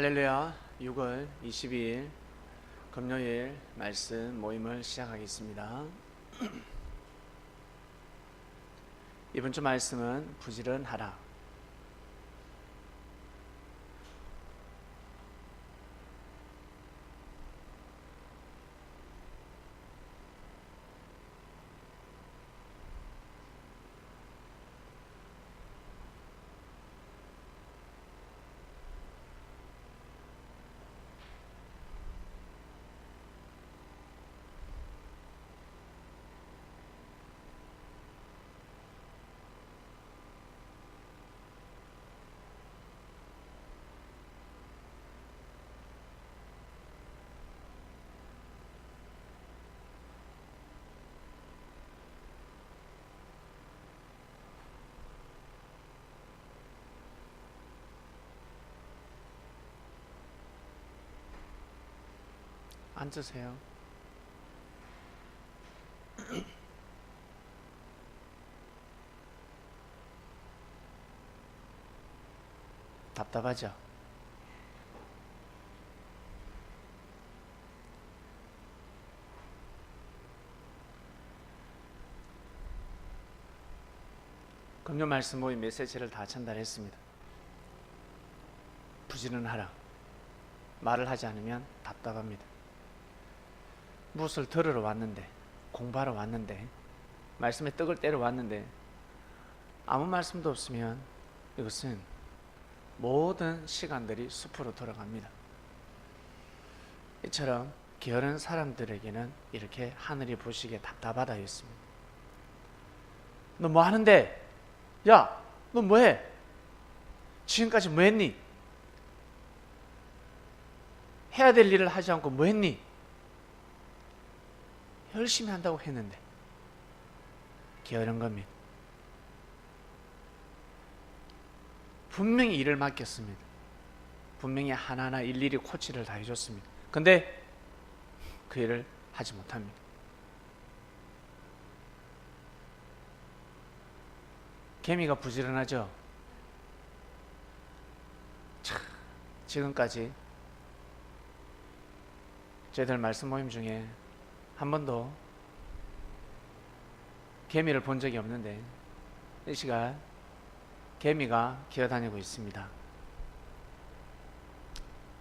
할렐루야. 6월 22일 금요일 말씀 모임을 시작하겠습니다. 이번 주 말씀은 부지런하라. 앉으세요. 답답하죠? 금요 말씀 모임 메시지를 다 전달했습니다. 부지런하라. 말을 하지 않으면 답답합니다. 무엇을 들으러 왔는데, 공부하러 왔는데, 말씀에 떡을 때려 왔는데 아무 말씀도 없으면 이것은 모든 시간들이 숲으로 돌아갑니다. 이처럼 게으른 사람들에게는 이렇게 하늘이 보시기에 답답하다 했습니다. 너 뭐 하는데? 야, 너 뭐해? 지금까지 뭐 했니? 해야 될 일을 하지 않고 뭐 했니? 열심히 한다고 했는데 게으른 겁니다. 분명히 일을 맡겼습니다. 분명히 하나하나 일일이 코치를 다 해줬습니다. 근데 그 일을 하지 못합니다. 개미가 부지런하죠? 지금까지 저희들 말씀 모임 중에 한 번도 개미를 본 적이 없는데 이 시간 개미가 기어다니고 있습니다.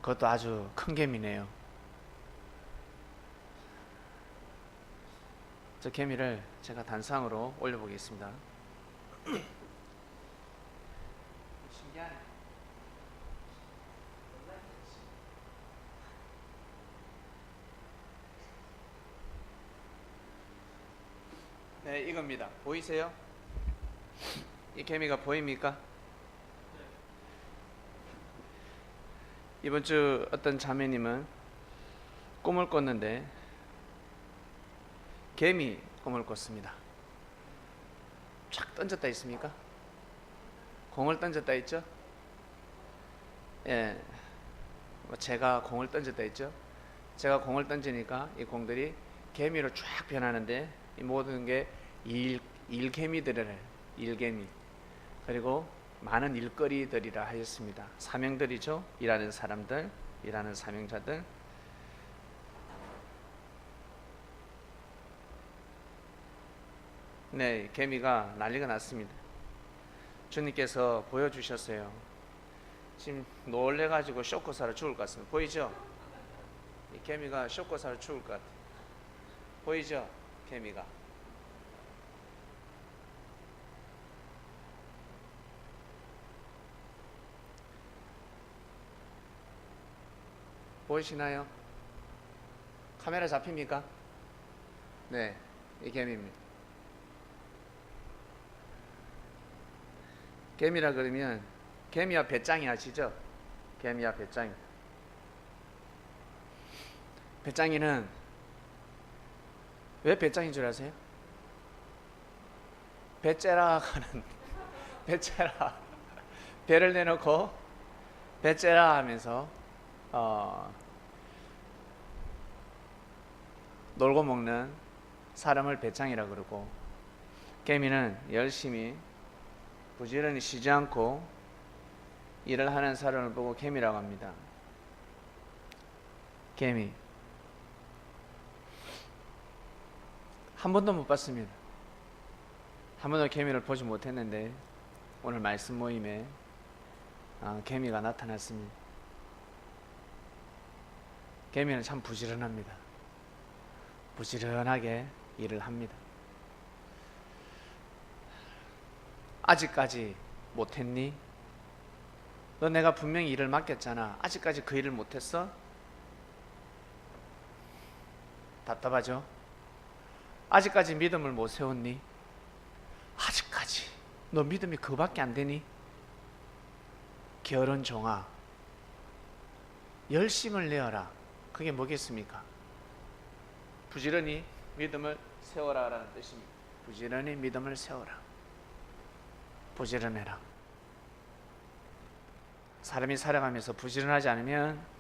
그것도 아주 큰 개미네요. 저 개미를 제가 단상으로 올려보겠습니다. 신기하네. 네, 이겁니다. 보이세요? 이 개미가 보입니까? 이번 주 어떤 자매님은 꿈을 꿨는데 개미 꿈을 꿨습니다. 촥 던졌다 있습니까? 공을 던졌다 있죠? 예, 제가 공을 던졌다 있죠? 제가 공을 던지니까 이 공들이 개미로 쫙 변하는데 이 모든 게 일개미들이래. 일개미. 그리고 많은 일거리들이라 하였습니다. 사명들이죠. 일하는 사람들, 일하는 사명자들. 네, 개미가 난리가 났습니다. 주님께서 보여주셨어요. 지금 놀래가지고 쇼크사로 죽을 것 같습니다. 보이죠? 이 개미가 쇼크사로 죽을 것 같아요. 보이죠? 개미가. 보이시나요? 카메라 잡힙니까? 네, 이 개미입니다. 개미라 그러면 개미와 배짱이 아시죠? 개미와 배짱이. 배짱이는 왜 배짱인 줄 아세요? 배째라 하는 배째라 배를 내놓고 배째라 하면서 놀고 먹는 사람을 배짱이라 그러고, 개미는 열심히 부지런히 쉬지 않고 일을 하는 사람을 보고 개미라고 합니다. 개미 한 번도 못 봤습니다. 한 번도 개미를 보지 못했는데 오늘 말씀 모임에 개미가 나타났습니다. 개미는 참 부지런합니다. 부지런하게 일을 합니다. 아직까지 못했니? 너 내가 분명히 일을 맡겼잖아. 아직까지 그 일을 못했어? 답답하죠? 아직까지 믿음을 못 세웠니? 아직까지 너 믿음이 그밖에 안 되니? 게으른 종아, 열심을 내어라. 그게 뭐겠습니까? 부지런히 믿음을 세워라 라는 뜻입니다. 부지런히 믿음을 세워라. 부지런해라. 사람이 살아가면서 부지런하지 않으면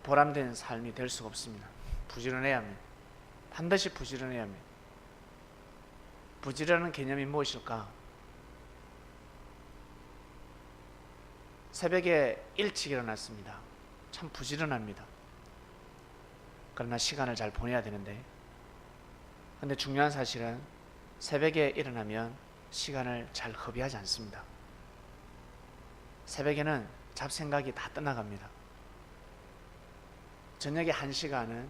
보람된 삶이 될 수가 없습니다. 부지런해야 합니다. 반드시 부지런해야 합니다. 부지런한 개념이 무엇일까? 새벽에 일찍 일어났습니다. 참 부지런합니다. 그러나 시간을 잘 보내야 되는데, 근데 중요한 사실은 새벽에 일어나면 시간을 잘 허비하지 않습니다. 새벽에는 잡생각이 다 떠나갑니다. 저녁에 1시간은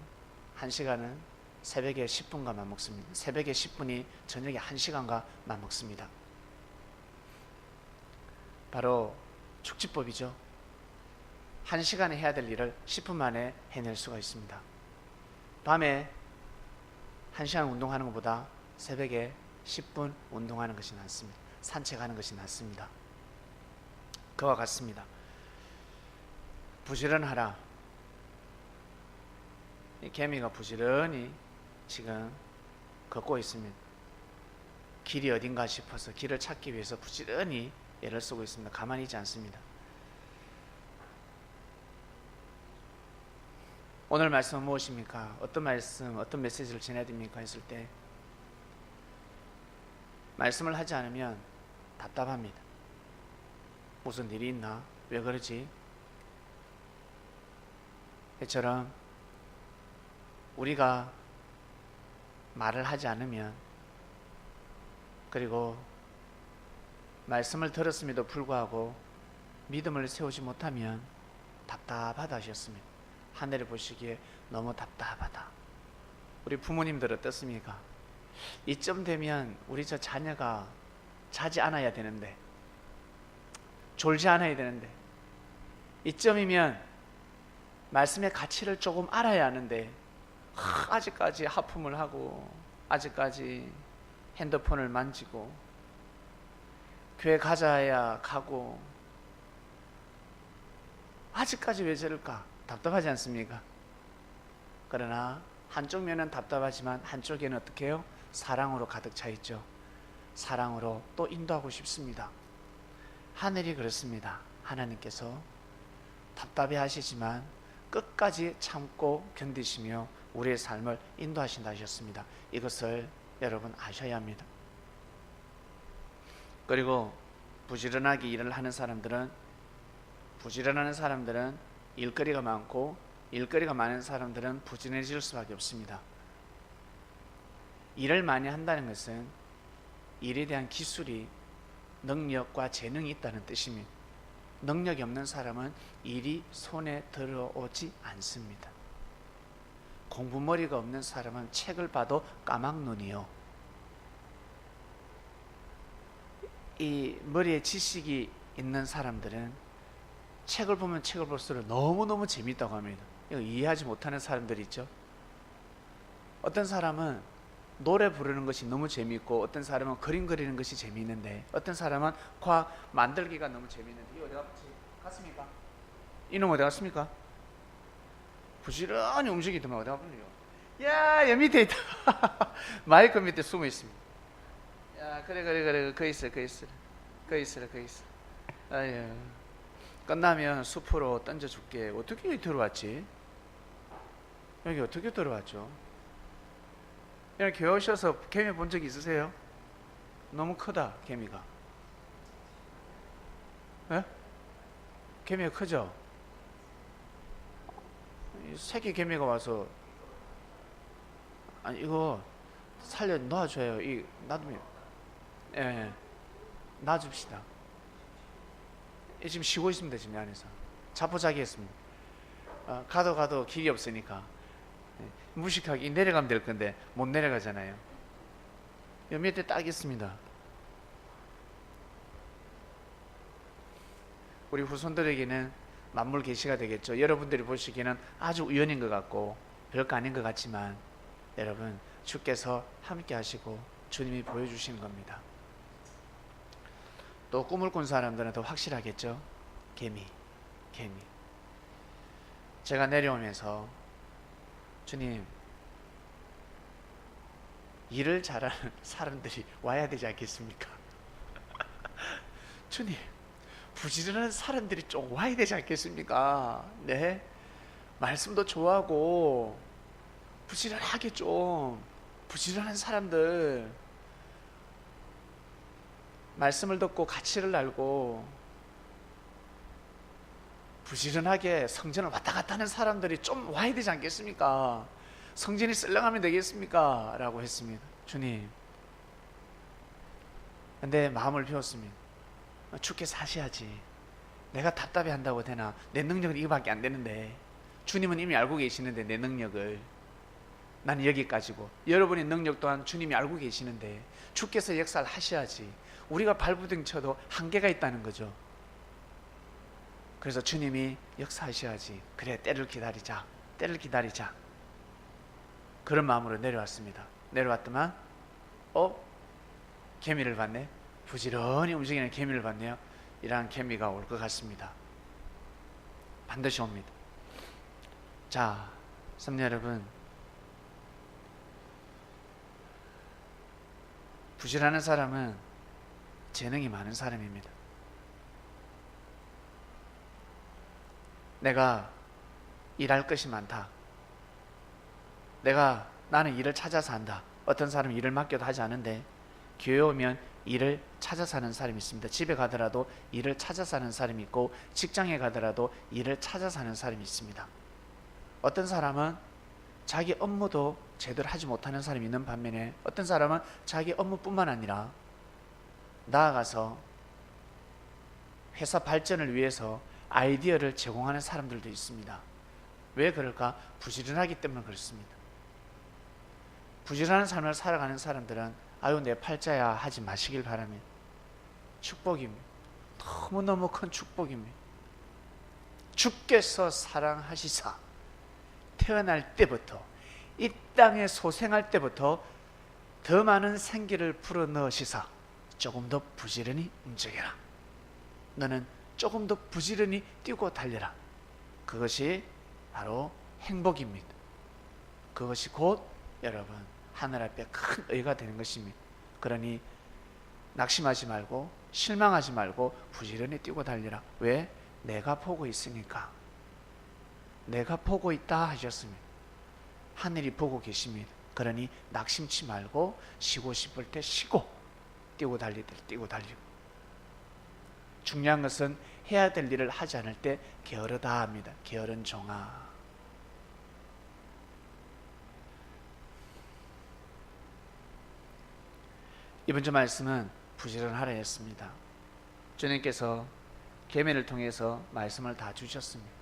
새벽에 10분과 맞먹습니다. 새벽에 10분이 저녁에 1시간과 맞먹습니다. 바로 축지법이죠. 1시간에 해야 될 일을 10분 만에 해낼 수가 있습니다. 밤에 1시간 운동하는 것보다 새벽에 10분 운동하는 것이 낫습니다. 산책하는 것이 낫습니다. 그와 같습니다. 부지런하라. 이 개미가 부지런히 지금 걷고 있습니다. 길이 어딘가 싶어서 길을 찾기 위해서 부지런히 애를 쓰고 있습니다. 가만히 있지 않습니다. 오늘 말씀은 무엇입니까? 어떤 말씀, 어떤 메시지를 전해야 됩니까? 했을 때 말씀을 하지 않으면 답답합니다. 무슨 일이 있나? 왜 그러지? 이처럼 우리가 말을 하지 않으면, 그리고 말씀을 들었음에도 불구하고 믿음을 세우지 못하면 답답하다 하셨습니다. 하늘을 보시기에 너무 답답하다. 우리 부모님들 어떻습니까? 이쯤 되면 우리 저 자녀가 자지 않아야 되는데, 졸지 않아야 되는데, 이쯤이면 말씀의 가치를 조금 알아야 하는데 아직까지 하품을 하고, 아직까지 핸드폰을 만지고, 교회 가자야 가고, 아직까지 왜 저럴까? 답답하지 않습니까? 그러나 한쪽 면은 답답하지만 한쪽에는 어떻게 해요? 사랑으로 가득 차 있죠. 사랑으로 또 인도하고 싶습니다. 하늘이 그렇습니다. 하나님께서 답답해 하시지만 끝까지 참고 견디시며 우리의 삶을 인도하신다 하셨습니다. 이것을 여러분 아셔야 합니다. 그리고 부지런하게 일을 하는 사람들은, 부지런한 사람들은 일거리가 많고, 일거리가 많은 사람들은 부지런해질 수밖에 없습니다. 일을 많이 한다는 것은 일에 대한 기술이, 능력과 재능이 있다는 뜻입니다. 능력이 없는 사람은 일이 손에 들어오지 않습니다. 공부머리가 없는 사람은 책을 봐도 까막눈이요. 이 머리에 지식이 있는 사람들은 책을 보면 책을 볼수록 너무너무 재밌다고 합니다. 이거 이해하지 못하는 사람들이 있죠. 어떤 사람은 노래 부르는 것이 너무 재밌고, 어떤 사람은 그림 그리는 것이 재미있는데, 어떤 사람은 과학 만들기가 너무 재미있는데, 이거 어디 갔습니까? 이놈 어디 갔습니까? 부지런히 움직이더만 어디 가버려요. 야, 여기 밑에 있다. 마이크 밑에 숨어 있습니다. 야, 그래, 거 있어. 아유, 끝나면 숲으로 던져줄게. 어떻게 여기 들어왔지? 여기 어떻게 들어왔죠? 그냥 교회 오셔서 개미 본 적 있으세요? 너무 크다, 개미가. 예? 개미가 크죠? 이 새끼 개미가 와서 아니 이거 살려 놔줘요. 이 놔두면 예 놔줍시다. 지금 쉬고 있습니다. 지금 안에서 자포자기 했습니다. 가도 길이 없으니까 무식하게 내려가면 될 건데 못 내려가잖아요. 요 밑에 딱 있습니다. 우리 후손들에게는 만물 계시가 되겠죠. 여러분들이 보시기에는 아주 우연인 것 같고 별거 아닌 것 같지만 여러분 주께서 함께 하시고 주님이 보여주시는 겁니다. 또 꿈을 꾼 사람들은 더 확실하겠죠. 개미. 제가 내려오면서 주님, 일을 잘하는 사람들이 와야 되지 않겠습니까? 주님, 부지런한 사람들이 좀 와야 되지 않겠습니까? 네, 말씀도 좋아하고 부지런하게 좀 부지런한 사람들, 말씀을 듣고 가치를 알고 부지런하게 성전을 왔다 갔다 하는 사람들이 좀 와야 되지 않겠습니까? 성전이 썰렁하면 되겠습니까? 라고 했습니다. 주님, 근데 마음을 비웠습니다. 주께서 하셔야지. 내가 답답해 한다고 되나? 내 능력은 이거밖에 안 되는데 주님은 이미 알고 계시는데 내 능력을 나는 여기까지고 여러분의 능력 또한 주님이 알고 계시는데 주께서 역사를 하셔야지. 우리가 발부둥 쳐도 한계가 있다는 거죠. 그래서 주님이 역사하셔야지. 그래, 때를 기다리자. 그런 마음으로 내려왔습니다. 내려왔더만 개미를 봤네. 부지런히 움직이는 개미를 봤네요. 이러한 개미가 올 것 같습니다. 반드시 옵니다. 자, 성도 여러분, 부지런한 사람은 재능이 많은 사람입니다. 내가 일할 것이 많다. 나는 일을 찾아서 한다. 어떤 사람은 일을 맡겨도 하지 않은데 교회 오면 일을 찾아서 하는 사람이 있습니다. 집에 가더라도 일을 찾아서 하는 사람이 있고 직장에 가더라도 일을 찾아서 하는 사람이 있습니다. 어떤 사람은 자기 업무도 제대로 하지 못하는 사람이 있는 반면에 어떤 사람은 자기 업무뿐만 아니라 나아가서 회사 발전을 위해서 아이디어를 제공하는 사람들도 있습니다. 왜 그럴까? 부지런하기 때문에 그렇습니다. 부지런한 삶을 살아가는 사람들은 아유 내 팔자야 하지 마시길 바랍니다. 축복입니다. 너무너무 큰 축복입니다. 주께서 사랑하시사 태어날 때부터 이 땅에 소생할 때부터 더 많은 생기를 불어넣으시사 조금 더 부지런히 움직여라. 너는 조금 더 부지런히 뛰고 달려라. 그것이 바로 행복입니다. 그것이 곧 여러분 하늘 앞에 큰 의가 되는 것입니다. 그러니 낙심하지 말고 실망하지 말고 부지런히 뛰고 달려라. 왜? 내가 보고 있으니까. 내가 보고 있다 하셨습니다. 하늘이 보고 계십니다. 그러니 낙심치 말고 쉬고 싶을 때 쉬고 뛰고 달릴 때 뛰고 달리고. 중요한 것은 해야 될 일을 하지 않을 때 게으르다 합니다. 게으른 종아. 이번 주 말씀은 부지런하라 했습니다. 주님께서 계명을 통해서 말씀을 다 주셨습니다.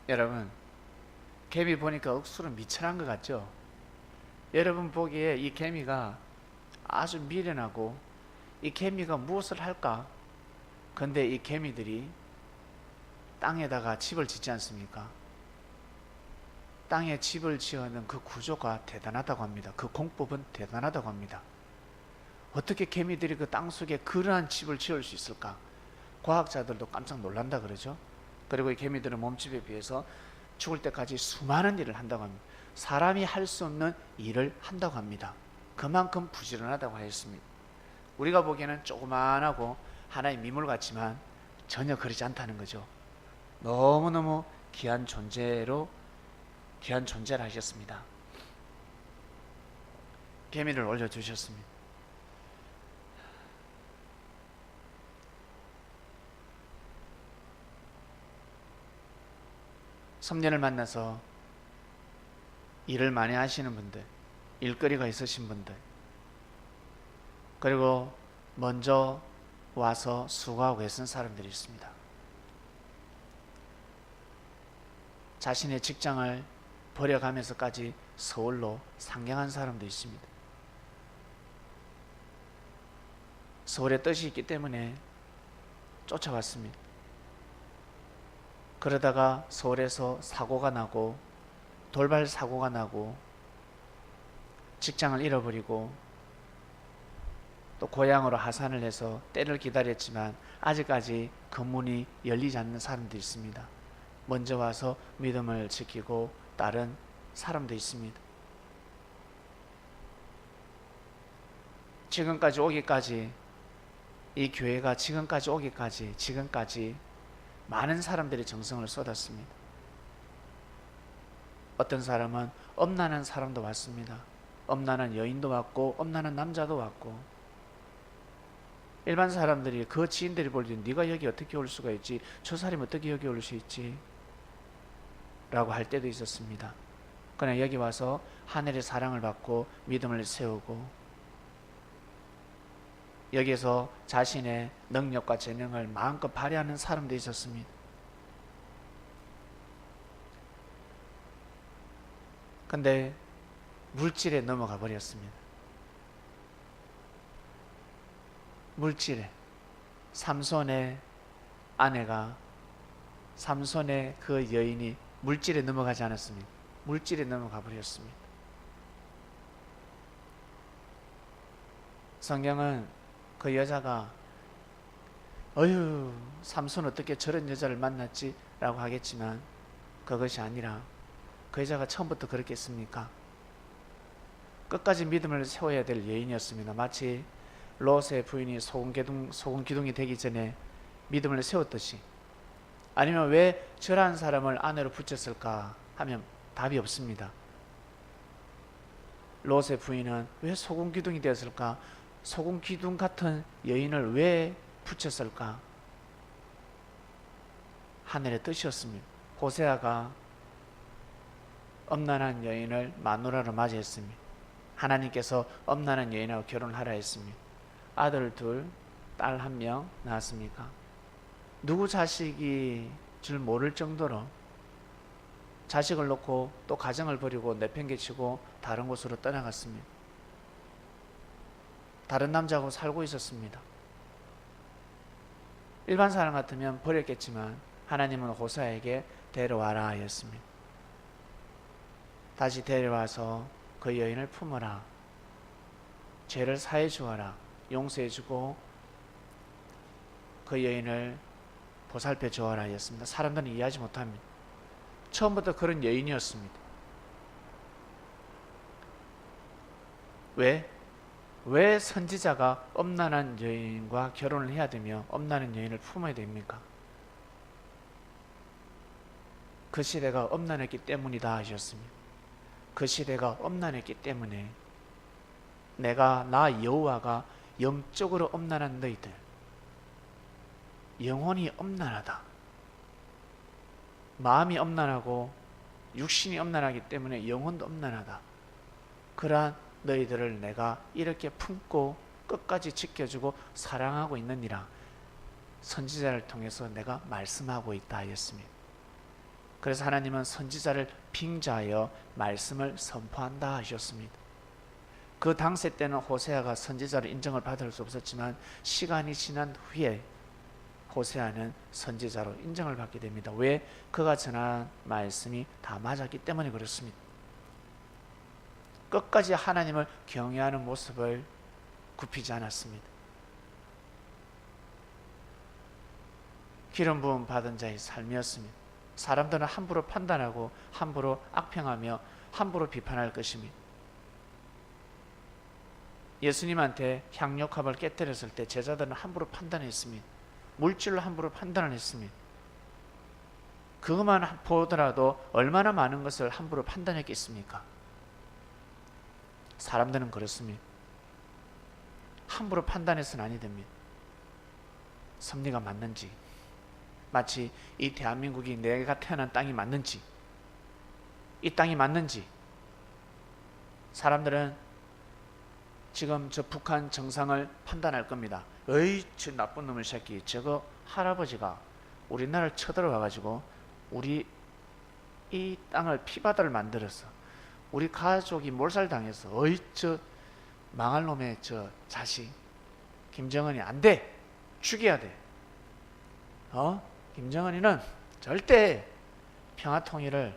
여러분, 개미 보니까 억수로 미천한 것 같죠? 여러분 보기에 이 개미가 아주 미련하고 이 개미가 무엇을 할까? 근데 이 개미들이 땅에다가 집을 짓지 않습니까? 땅에 집을 지어는 그 구조가 대단하다고 합니다. 그 공법은 대단하다고 합니다. 어떻게 개미들이 그 땅속에 그러한 집을 지을 수 있을까? 과학자들도 깜짝 놀란다 그러죠. 그리고 이 개미들은 몸집에 비해서 죽을 때까지 수많은 일을 한다고 합니다. 사람이 할 수 없는 일을 한다고 합니다. 그만큼 부지런하다고 하였습니다. 우리가 보기에는 조그만하고 하나의 미물 같지만 전혀 그러지 않다는 거죠. 너무너무 귀한 존재를 하셨습니다. 개미를 올려주셨습니다. 섭년을 만나서 일을 많이 하시는 분들, 일거리가 있으신 분들, 그리고 먼저 와서 수고하고 애쓴 사람들이 있습니다. 자신의 직장을 버려가면서까지 서울로 상경한 사람도 있습니다. 서울의 뜻이 있기 때문에 쫓아왔습니다. 그러다가 서울에서 사고가 나고 돌발 사고가 나고 직장을 잃어버리고 또 고향으로 하산을 해서 때를 기다렸지만 아직까지 그 문이 열리지 않는 사람도 있습니다. 먼저 와서 믿음을 지키고 따른 사람도 있습니다. 지금까지 오기까지, 이 교회가 지금까지 오기까지, 지금까지 많은 사람들이 정성을 쏟았습니다. 어떤 사람은 엄난한 사람도 왔습니다. 엄난한 여인도 왔고 엄난한 남자도 왔고, 일반 사람들이 그 지인들이 볼 때 네가 여기 어떻게 올 수가 있지, 저 사람이 어떻게 여기 올 수 있지 라고 할 때도 있었습니다. 그러나 여기 와서 하늘의 사랑을 받고 믿음을 세우고 여기에서 자신의 능력과 재능을 마음껏 발휘하는 사람도 있었습니다. 근데 물질에 넘어가 버렸습니다. 물질에, 삼손의 아내가, 삼손의 그 여인이 물질에 넘어가지 않았습니다. 물질에 넘어가 버렸습니다. 성경은 그 여자가 어휴 삼손 어떻게 저런 여자를 만났지 라고 하겠지만 그것이 아니라 그 여자가 처음부터 그렇겠습니까? 끝까지 믿음을 세워야 될 여인이었습니다. 마치 롯의 부인이 소금 기둥이 되기 전에 믿음을 세웠듯이. 아니면 왜 저러한 사람을 아내로 붙였을까 하면 답이 없습니다. 롯의 부인은 왜 소금 기둥이 되었을까? 소금 기둥 같은 여인을 왜 붙였을까? 하늘의 뜻이었습니다. 호세아가 엄난한 여인을 마누라로 맞이했습니다. 하나님께서 엄난한 여인하고 결혼을 하라 했습니다. 아들 둘, 딸 한 명 낳았습니까? 누구 자식이 줄 모를 정도로 자식을 놓고 또 가정을 버리고 내팽개치고 다른 곳으로 떠나갔습니다. 다른 남자하고 살고 있었습니다. 일반 사람 같으면 버렸겠지만 하나님은 호세아에게 데려와라 하였습니다. 다시 데려와서 그 여인을 품어라, 죄를 사해 주어라, 용서해 주고 그 여인을 보살펴 주어라 하였습니다. 사람들은 이해하지 못합니다. 처음부터 그런 여인이었습니다. 왜 선지자가 엄난한 여인과 결혼을 해야 되며 엄난한 여인을 품어야 됩니까? 그 시대가 엄난했기 때문이다 하셨습니다. 그 시대가 엄난했기 때문에 나 여호와가 영적으로 엄난한 너희들, 영혼이 엄난하다, 마음이 엄난하고 육신이 엄난하기 때문에 영혼도 엄난하다, 그러한 너희들을 내가 이렇게 품고 끝까지 지켜주고 사랑하고 있느니라 선지자를 통해서 내가 말씀하고 있다 하였습니다. 그래서 하나님은 선지자를 빙자하여 말씀을 선포한다 하셨습니다. 그 당시 때는 호세아가 선지자로 인정을 받을 수 없었지만 시간이 지난 후에 호세아는 선지자로 인정을 받게 됩니다. 왜? 그가 전한 말씀이 다 맞았기 때문에 그렇습니다. 끝까지 하나님을 경외하는 모습을 굽히지 않았습니다. 기름 부음 받은 자의 삶이었습니다. 사람들은 함부로 판단하고 함부로 악평하며 함부로 비판할 것입니다. 예수님한테 향료컵을 깨뜨렸을 때 제자들은 함부로 판단했습니다. 물질로 함부로 판단을 했습니다. 그것만 보더라도 얼마나 많은 것을 함부로 판단했겠습니까? 사람들은 그렇습니다. 함부로 판단해서는 아니 됩니다. 섭리가 맞는지, 마치 이 대한민국이 내가 태어난 땅이 맞는지, 이 땅이 맞는지. 사람들은 지금 저 북한 정상을 판단할 겁니다. 어이, 저 나쁜 놈의 새끼, 저거 할아버지가 우리나라를 쳐들어와 가지고 우리 이 땅을 피바다를 만들었어. 우리 가족이 몰살당했어. 어이, 저 망할 놈의 저 자식 김정은이 안 돼. 죽여야 돼. 김정은이는 절대 평화통일을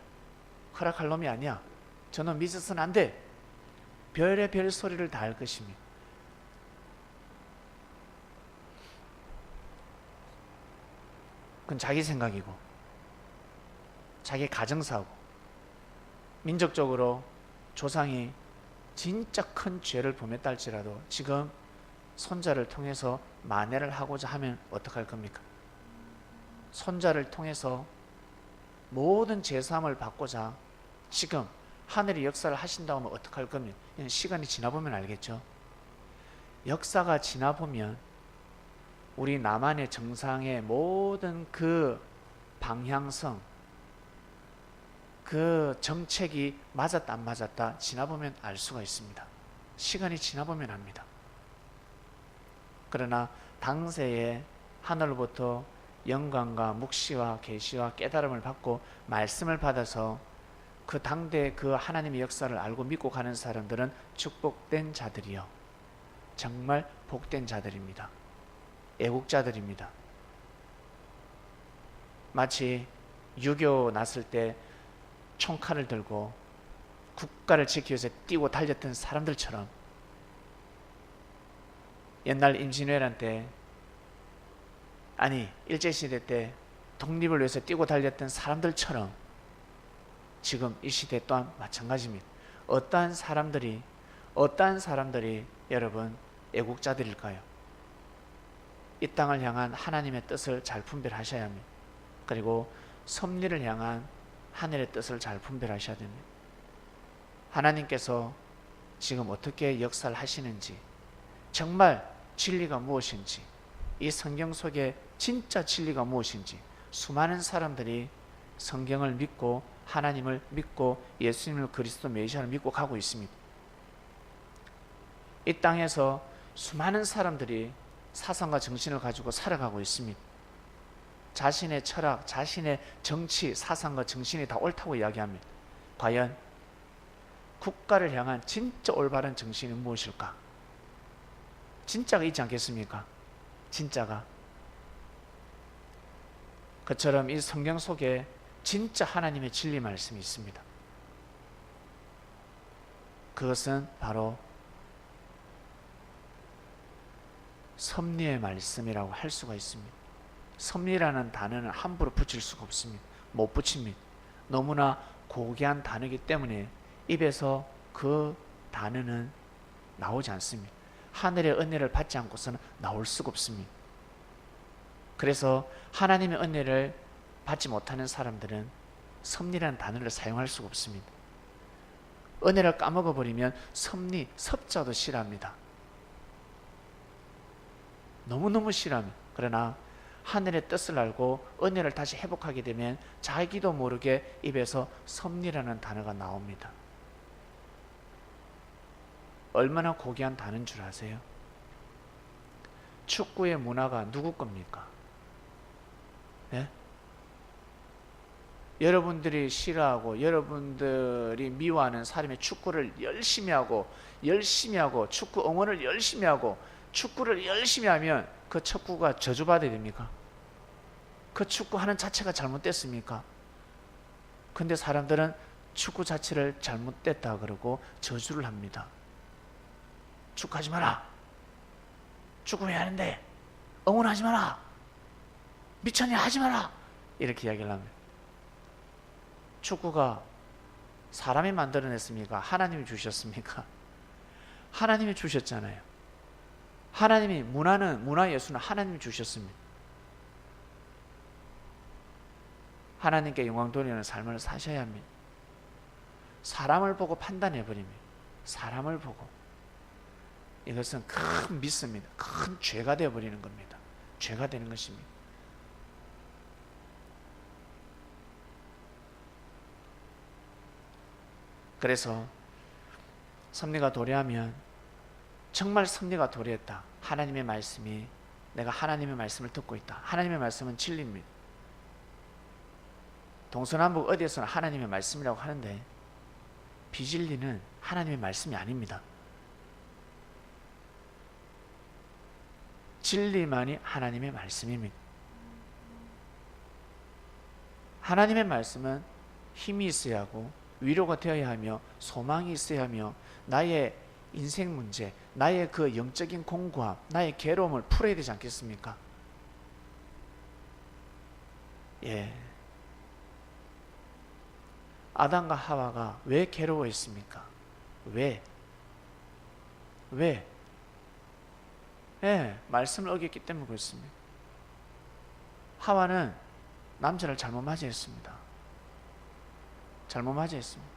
허락할 놈이 아니야. 저놈 믿어서는 안 돼. 별의 별 소리를 다 할 것입니다. 그건 자기 생각이고 자기 가정사고, 민족적으로 조상이 진짜 큰 죄를 범했다 할지라도 지금 손자를 통해서 만회를 하고자 하면 어떡할 겁니까? 손자를 통해서 모든 죄사함을 받고자 지금 하늘이 역사를 하신다고 하면 어떡할 겁니까? 시간이 지나보면 알겠죠. 역사가 지나보면 우리 남한의 정상의 모든 그 방향성, 그 정책이 맞았다 안 맞았다 지나보면 알 수가 있습니다. 시간이 지나보면 합니다. 그러나 당세에 하늘로부터 영광과 묵시와 계시와 깨달음을 받고 말씀을 받아서 그 당대 그 하나님의 역사를 알고 믿고 가는 사람들은 축복된 자들이요, 정말 복된 자들입니다. 애국자들입니다. 마치 6.25 났을 때 총칼을 들고 국가를 지키기 위해서 뛰고 달렸던 사람들처럼, 옛날 임진왜란 때, 아니 일제시대 때 독립을 위해서 뛰고 달렸던 사람들처럼 지금 이 시대 또한 마찬가지입니다. 어떠한 사람들이 여러분 애국자들일까요? 이 땅을 향한 하나님의 뜻을 잘 분별하셔야 합니다. 그리고 섭리를 향한 하늘의 뜻을 잘 분별하셔야 됩니다. 하나님께서 지금 어떻게 역사를 하시는지, 정말 진리가 무엇인지, 이 성경 속에 진짜 진리가 무엇인지, 수많은 사람들이 성경을 믿고 하나님을 믿고 예수님을 그리스도 메시아를 믿고 가고 있습니다. 이 땅에서 수많은 사람들이 사상과 정신을 가지고 살아가고 있습니다. 자신의 철학, 자신의 정치, 사상과 정신이 다 옳다고 이야기합니다. 과연 국가를 향한 진짜 올바른 정신이 무엇일까? 진짜가 있지 않겠습니까? 진짜가. 그처럼 이 성경 속에 진짜 하나님의 진리 말씀이 있습니다. 그것은 바로 섭리의 말씀이라고 할 수가 있습니다. 섭리라는 단어는 함부로 붙일 수가 없습니다. 못 붙입니다. 너무나 고귀한 단어이기 때문에 입에서 그 단어는 나오지 않습니다. 하늘의 은혜를 받지 않고서는 나올 수가 없습니다. 그래서 하나님의 은혜를 받지 못하는 사람들은 섭리라는 단어를 사용할 수가 없습니다. 은혜를 까먹어버리면 섭리, 섭자도 싫어합니다. 너무너무 싫어합니다. 그러나 하늘의 뜻을 알고 은혜를 다시 회복하게 되면 자기도 모르게 입에서 섭리라는 단어가 나옵니다. 얼마나 고귀한 단어인 줄 아세요? 축구의 문화가 누구 겁니까? 네? 여러분들이 싫어하고 여러분들이 미워하는 사람이 축구를 열심히 하고 축구 응원을 열심히 하고 축구를 열심히 하면 그 축구가 저주받아야 됩니까? 그 축구하는 자체가 잘못됐습니까? 근데 사람들은 축구 자체를 잘못됐다 그러고 저주를 합니다. 축구하지 마라. 축구 왜 하는데? 응원하지 마라. 미쳤냐? 하지 마라. 이렇게 이야기를 합니다. 축구가 사람이 만들어냈습니까? 하나님이 주셨습니까? 하나님이 주셨잖아요. 하나님이 문화 예수는 하나님이 주셨습니다. 하나님께 영광 돌리는 삶을 사셔야 합니다. 사람을 보고 판단해버립니다. 사람을 보고. 이것은 큰 미스입니다. 큰 죄가 되어버리는 겁니다. 죄가 되는 것입니다. 그래서 섭리가 도래하면 정말 섭리가 도래했다. 하나님의 말씀이, 내가 하나님의 말씀을 듣고 있다. 하나님의 말씀은 진리입니다. 동서남북 어디에서나 하나님의 말씀이라고 하는데 비진리는 하나님의 말씀이 아닙니다. 진리만이 하나님의 말씀입니다. 하나님의 말씀은 힘이 있어야 하고 위로가 되어야 하며 소망이 있어야 하며 나의 인생 문제, 나의 그 영적인 공고함, 나의 괴로움을 풀어야 되지 않겠습니까? 예. 아담과 하와가 왜 괴로워했습니까? 왜? 예, 말씀을 어겼기 때문에 그렇습니다. 하와는 남자를 잘못 맞이했습니다. 잘못 맞이했습니다.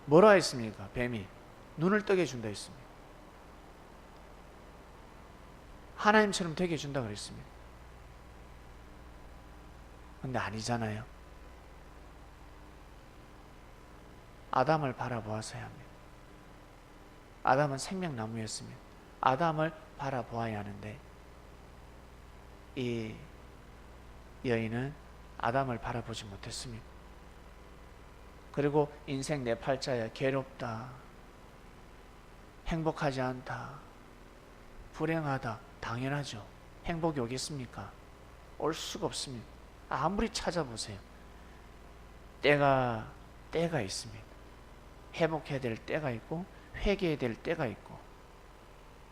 뭐라 했습니까? 뱀이 눈을 뜨게 해준다 했습니다. 하나님처럼 되게 해준다 그랬습니다. 근데 아니잖아요. 아담을 바라보아서야 합니다. 아담은 생명나무였습니다. 아담을 바라보아야 하는데 이 여인은 아담을 바라보지 못했습니다. 그리고 인생 내 팔자야, 괴롭다, 행복하지 않다, 불행하다. 당연하죠. 행복이 오겠습니까? 올 수가 없습니다. 아무리 찾아보세요. 때가 있습니다. 회복해야 될 때가 있고 회개해야 될 때가 있고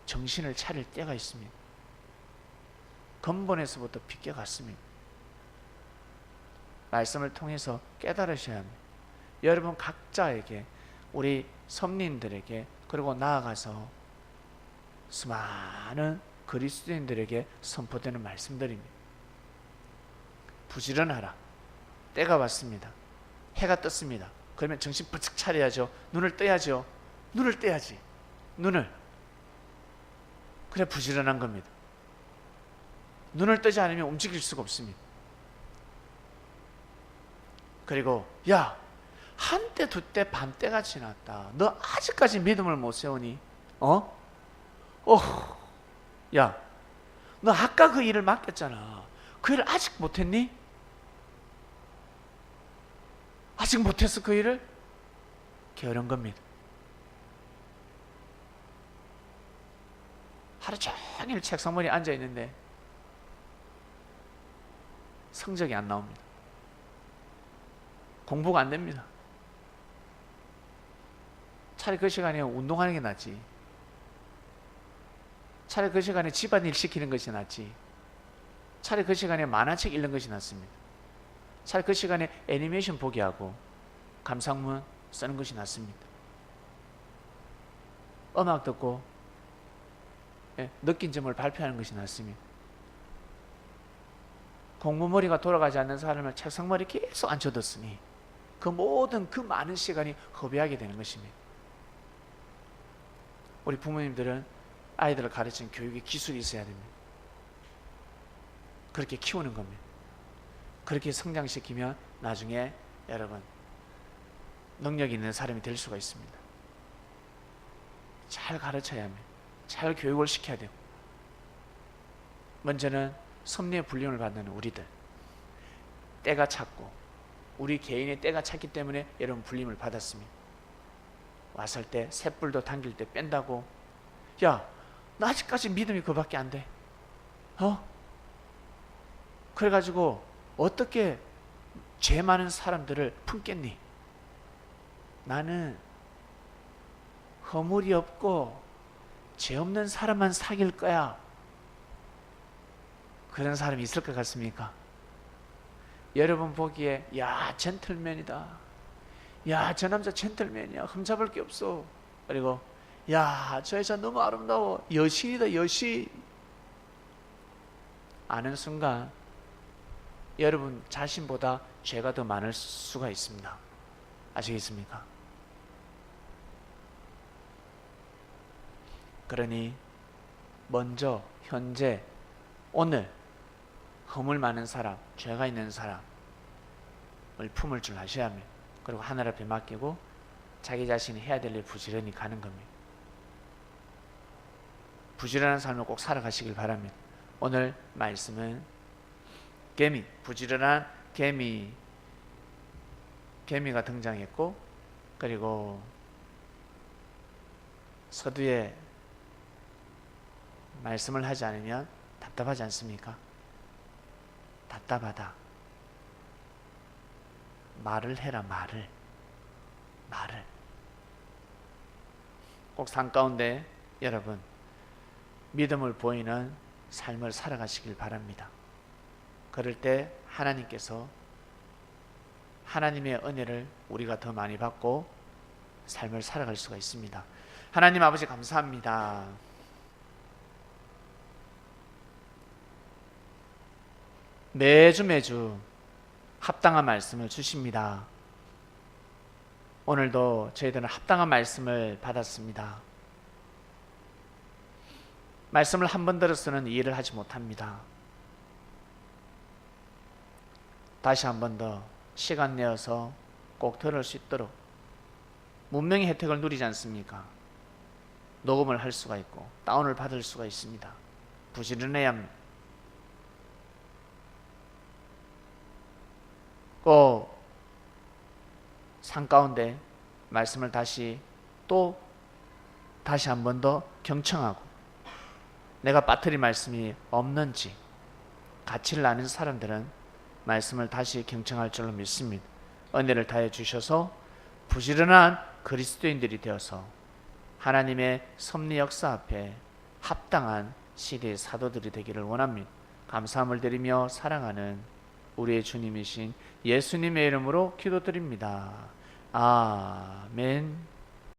정신을 차릴 때가 있습니다. 근본에서부터 비껴갔습니다. 말씀을 통해서 깨달으셔야 합니다. 여러분 각자에게, 우리 섭리인들에게, 그리고 나아가서 수많은 그리스도인들에게 선포되는 말씀들입니다. 부지런하라. 때가 왔습니다. 해가 떴습니다. 그러면 정신 번쩍 차려야죠. 눈을 떠야죠. 눈을 떼야지. 눈을. 그래 부지런한 겁니다. 눈을 뜨지 않으면 움직일 수가 없습니다. 그리고 야, 한때 두때 반때가 지났다. 너 아직까지 믿음을 못 세우니? 야, 너 아까 그 일을 맡겼잖아. 그 일을 아직 못했니? 아직 못했어 그 일을? 게으른 겁니다. 하루 종일 책상머리에 앉아있는데 성적이 안 나옵니다. 공부가 안 됩니다. 차라리 그 시간에 운동하는 게 낫지. 차라리 그 시간에 집안일 시키는 것이 낫지. 차라리 그 시간에 만화책 읽는 것이 낫습니다. 차라리 그 시간에 애니메이션 보기 하고 감상문 쓰는 것이 낫습니다. 음악 듣고 느낀 점을 발표하는 것이 낫습니다. 공부머리가 돌아가지 않는 사람을 책상머리 계속 앉혀뒀으니 그 모든 그 많은 시간이 허비하게 되는 것입니다. 우리 부모님들은 아이들을 가르치는 교육의 기술이 있어야 됩니다. 그렇게 키우는 겁니다. 그렇게 성장시키면 나중에 여러분 능력 있는 사람이 될 수가 있습니다. 잘 가르쳐야 합니다. 잘 교육을 시켜야 돼요. 먼저는 섭리의 불림을 받는 우리들, 때가 찼고 우리 개인의 때가 찼기 때문에 여러분 불림을 받았습니다. 왔을 때 쇳불도 당길 때 뺀다고, 야, 나 아직까지 믿음이 그밖에 안 돼. 그래가지고 어떻게 죄 많은 사람들을 품겠니? 나는 허물이 없고 죄 없는 사람만 사귈 거야. 그런 사람이 있을 것 같습니까? 여러분 보기에 야, 젠틀맨이다. 야, 저 남자 젠틀맨이야. 흠잡을 게 없어. 그리고 야, 저 여자 너무 아름다워. 여신이다, 여신. 아는 순간 여러분 자신보다 죄가 더 많을 수가 있습니다. 아시겠습니까? 그러니 먼저 현재 오늘 허물 많은 사람, 죄가 있는 사람, 품을 줄 아셔야 합니다. 그리고 하늘 앞에 맡기고 자기 자신이 해야 될 일 부지런히 가는 겁니다. 부지런한 삶을 꼭 살아가시길 바랍니다. 오늘 말씀은 개미, 부지런한 개미가 등장했고, 그리고 서두에 말씀을 하지 않으면 답답하지 않습니까? 답답하다. 말을 해라. 말을 꼭 삶 가운데 여러분 믿음을 보이는 삶을 살아가시길 바랍니다. 그럴 때 하나님께서 하나님의 은혜를 우리가 더 많이 받고 삶을 살아갈 수가 있습니다. 하나님 아버지 감사합니다. 매주 합당한 말씀을 주십니다. 오늘도 저희들은 합당한 말씀을 받았습니다. 말씀을 한 번 들어서는 이해를 하지 못합니다. 다시 한 번 더 시간 내어서 꼭 들을 수 있도록 문명의 혜택을 누리지 않습니까? 녹음을 할 수가 있고 다운을 받을 수가 있습니다. 부지런해야 합니다. 꼭 산 가운데 말씀을 다시 한 번 더 경청하고 내가 빠뜨린 말씀이 없는지 가치를 아는 사람들은 말씀을 다시 경청할 줄로 믿습니다. 은혜를 다해 주셔서 부지런한 그리스도인들이 되어서 하나님의 섭리 역사 앞에 합당한 시대의 사도들이 되기를 원합니다. 감사함을 드리며 사랑하는 우리의 주님이신 예수님의 이름으로 기도드립니다. 아멘.